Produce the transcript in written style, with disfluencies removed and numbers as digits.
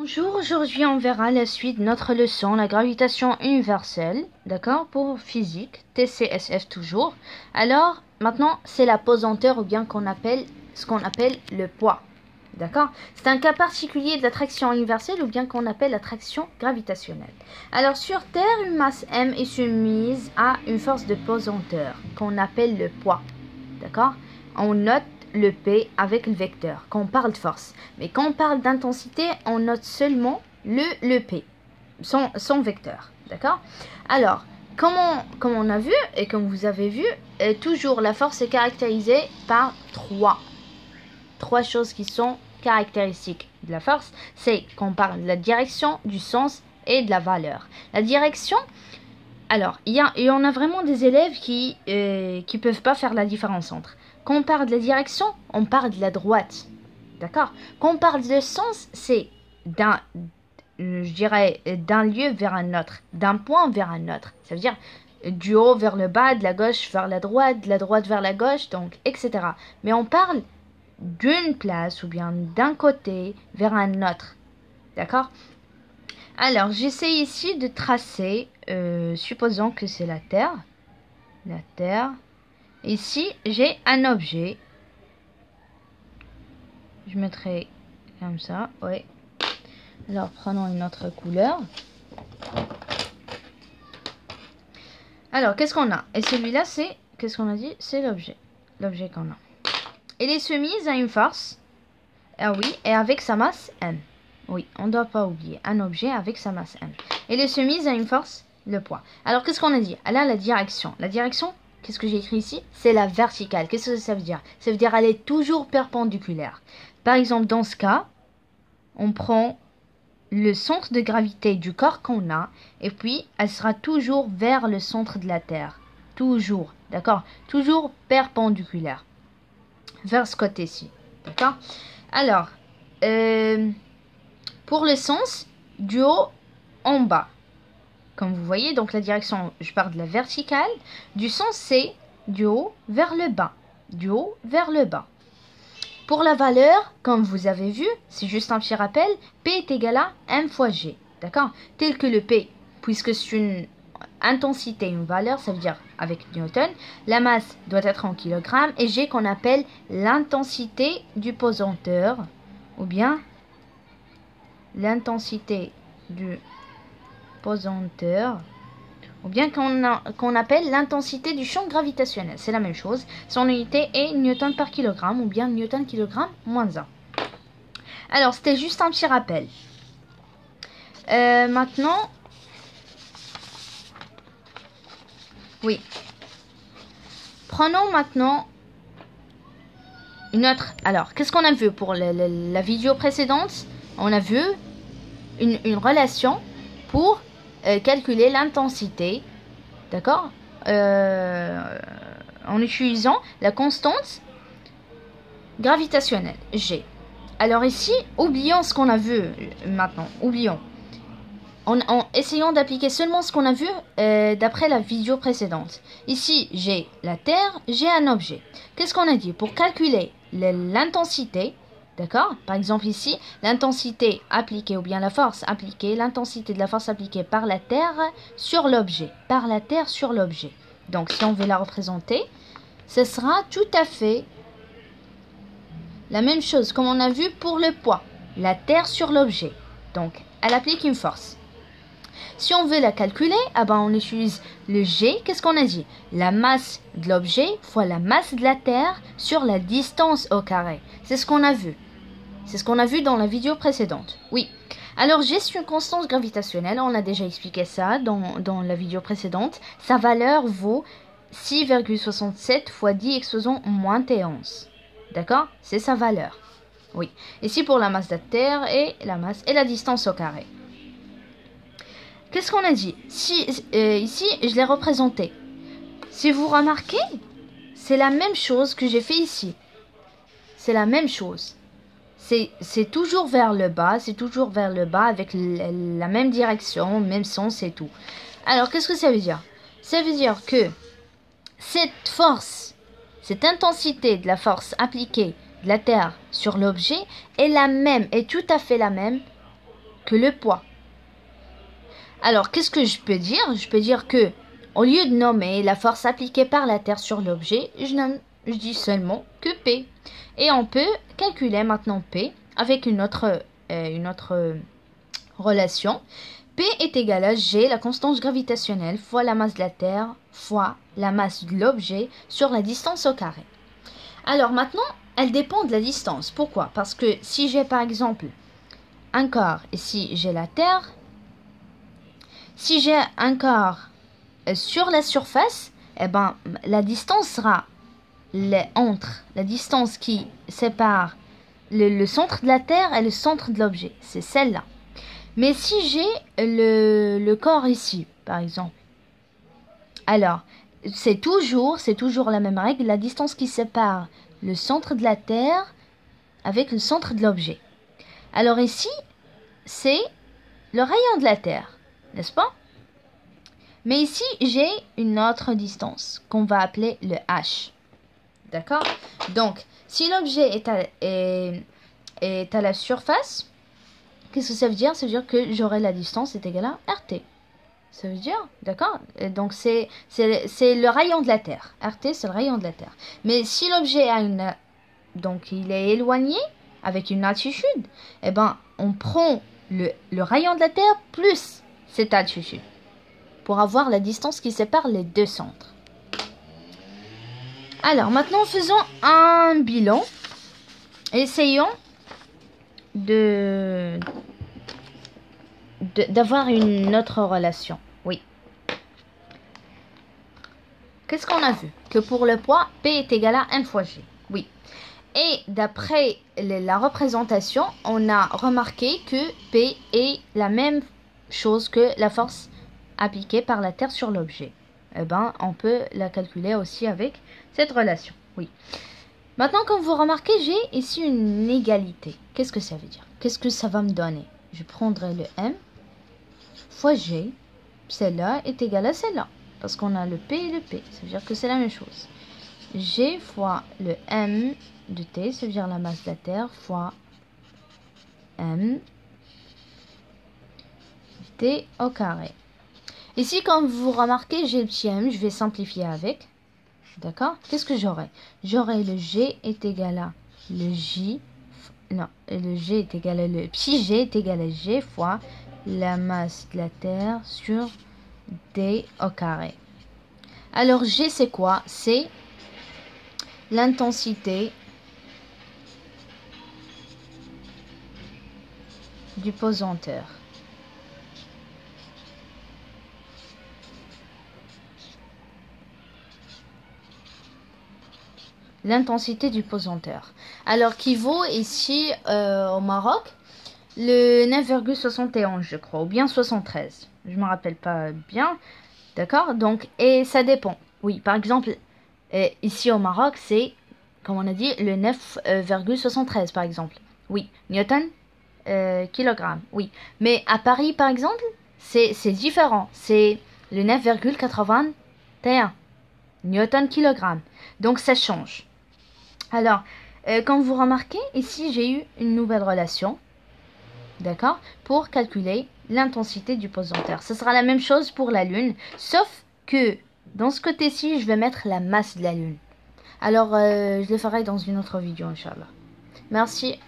Bonjour, aujourd'hui on verra la suite de notre leçon, la gravitation universelle, d'accord, pour physique, TCSF toujours. Alors, maintenant, c'est la pesanteur ou bien ce qu'on appelle le poids, d'accord. C'est un cas particulier de l'attraction universelle ou bien qu'on appelle l'attraction gravitationnelle. Alors, sur Terre, une masse M est soumise à une force de pesanteur qu'on appelle le poids, d'accord. On note le P avec le vecteur quand on parle de force. Mais quand on parle d'intensité, on note seulement le P, son vecteur. D'accord? Alors, comme on a vu et comme vous avez vu, toujours la force est caractérisée par trois choses qui sont caractéristiques de la force. C'est qu'on parle de la direction, du sens et de la valeur. La direction, alors, il y en a vraiment des élèves qui peuvent pas faire la différence entre. Quand on parle de la direction, on parle de la droite. D'accord? Quand on parle de sens, c'est d'un lieu vers un autre, d'un point vers un autre. Ça veut dire du haut vers le bas, de la gauche vers la droite, de la droite vers la gauche, donc, etc. Mais on parle d'une place ou bien d'un côté vers un autre. D'accord? Alors, j'essaie ici de tracer, supposons que c'est la Terre. La Terre. Ici, j'ai un objet. Je mettrai comme ça, oui. Alors, prenons une autre couleur. Alors, qu'est-ce qu'on a? Et celui-là, c'est, qu'est-ce qu'on a dit? C'est l'objet. L'objet qu'on a. Il est soumise à une force. Ah oui, et avec sa masse M. Oui, on ne doit pas oublier. Un objet avec sa masse M. Il est soumise à une force, le poids. Alors, qu'est-ce qu'on a dit? Là, la direction. La direction, qu'est-ce que j'ai écrit ici? C'est la verticale. Qu'est-ce que ça veut dire? Ça veut dire elle est toujours perpendiculaire. Par exemple, dans ce cas, on prend le centre de gravité du corps qu'on a et puis elle sera toujours vers le centre de la Terre. Toujours, d'accord? Toujours perpendiculaire. Vers ce côté-ci, d'accord? Alors, pour le sens, du haut en bas. Comme vous voyez, donc la direction, je parle de la verticale. Du sens, c'est du haut vers le bas. Du haut vers le bas. Pour la valeur, comme vous avez vu, c'est juste un petit rappel, P est égal à M fois G. D'accord? Tel que le P, puisque c'est une intensité, une valeur, ça veut dire avec Newton, la masse doit être en kilogrammes, et G qu'on appelle l'intensité du pesanteur, ou bien l'intensité du pesanteur, ou bien qu'on appelle l'intensité du champ gravitationnel. C'est la même chose. Son unité est Newton par kilogramme, ou bien Newton kilogramme moins 1. Alors, c'était juste un petit rappel. Maintenant, oui. Prenons maintenant une autre. Alors, qu'est-ce qu'on a vu pour la vidéo précédente? On a vu une relation pour calculer l'intensité, d'accord, en utilisant la constante gravitationnelle, G. Alors ici, oublions ce qu'on a vu maintenant, oublions. Essayons d'appliquer seulement ce qu'on a vu d'après la vidéo précédente. Ici, j'ai la Terre, j'ai un objet. Qu'est-ce qu'on a dit? Pour calculer l'intensité, d'accord? Par exemple ici, l'intensité appliquée ou bien la force appliquée, l'intensité de la force appliquée par la Terre sur l'objet. Par la Terre sur l'objet. Donc si on veut la représenter, ce sera tout à fait la même chose comme on a vu pour le poids. La Terre sur l'objet. Donc elle applique une force. Si on veut la calculer, on utilise le G. Qu'est-ce qu'on a dit? La masse de l'objet fois la masse de la Terre sur la distance au carré. C'est ce qu'on a vu. C'est ce qu'on a vu dans la vidéo précédente. Oui. Alors, G, c'est une constante gravitationnelle. On a déjà expliqué ça dans la vidéo précédente. Sa valeur vaut 6,67 fois 10 exposant moins T11. D'accord? C'est sa valeur. Oui. Ici, pour la masse de la Terre et la masse et la distance au carré. Qu'est-ce qu'on a dit? Ici, je l'ai représenté. Si vous remarquez, c'est la même chose que j'ai fait ici. C'est la même chose. C'est toujours vers le bas, c'est toujours vers le bas avec la même direction, même sens et tout. Alors, qu'est-ce que ça veut dire? Ça veut dire que cette force, cette intensité de la force appliquée de la Terre sur l'objet est la même, est tout à fait la même que le poids. Alors, qu'est-ce que je peux dire? Je peux dire que, au lieu de nommer la force appliquée par la Terre sur l'objet, je dis seulement que P. Et on peut calculer maintenant P avec une autre relation. P est égal à G, la constance gravitationnelle, fois la masse de la Terre, fois la masse de l'objet sur la distance au carré. Alors maintenant, elle dépend de la distance. Pourquoi? Parce que si j'ai par exemple un corps et si j'ai la Terre, si j'ai un corps sur la surface, eh ben, la distance sera entre la distance qui sépare le centre de la Terre et le centre de l'objet. C'est celle-là. Mais si j'ai le corps ici, par exemple, alors, c'est toujours la même règle, la distance qui sépare le centre de la Terre avec le centre de l'objet. Alors ici, c'est le rayon de la Terre, n'est-ce pas? Mais ici, j'ai une autre distance qu'on va appeler le h. D'accord? Donc, si l'objet est à la surface, qu'est-ce que ça veut dire? Ça veut dire que j'aurai la distance est égale à RT. Ça veut dire, d'accord? Donc, c'est le rayon de la Terre. RT, c'est le rayon de la Terre. Mais si l'objet a donc, il est éloigné avec une altitude, eh ben, on prend le rayon de la Terre plus cette altitude pour avoir la distance qui sépare les deux centres. Alors, maintenant, faisons un bilan. Essayons d'avoir une autre relation. Oui. Qu'est-ce qu'on a vu? Que pour le poids, P est égal à M fois G. Oui. Et d'après la représentation, on a remarqué que P est la même chose que la force appliquée par la Terre sur l'objet. Eh ben, on peut la calculer aussi avec cette relation. Oui. Maintenant, comme vous remarquez, j'ai ici une égalité. Qu'est-ce que ça veut dire? Qu'est-ce que ça va me donner? Je prendrai le M fois G. Celle-là est égale à celle-là. Parce qu'on a le P et le P. Ça veut dire que c'est la même chose. G fois le M de T, ça veut dire la masse de la Terre, fois M T au carré. Ici, comme vous remarquez, j'ai le petit m, je vais simplifier avec. D'accord? Qu'est-ce que j'aurai? J'aurai le g est égal à le j. Non, le g est égal à le petit g est égal à g fois la masse de la Terre sur d au carré. Alors, g, c'est quoi? C'est l'intensité du pesanteur. L'intensité du pesanteur. Alors, qui vaut ici au Maroc le 9,71, je crois, ou bien 73. Je ne me rappelle pas bien. D'accord? Donc, et ça dépend. Oui, par exemple, ici au Maroc, c'est, comme on a dit, le 9,73 par exemple. Oui, newton, kilogramme. Oui, mais à Paris, par exemple, c'est différent. C'est le 9,81 newton kilogramme. Donc, ça change. Alors, comme vous remarquez, ici, j'ai eu une nouvelle relation. D'accord? Pour calculer l'intensité du pesanteur. Ce sera la même chose pour la Lune, sauf que dans ce côté-ci, je vais mettre la masse de la Lune. Alors, je le ferai dans une autre vidéo, Inch'Allah. Merci.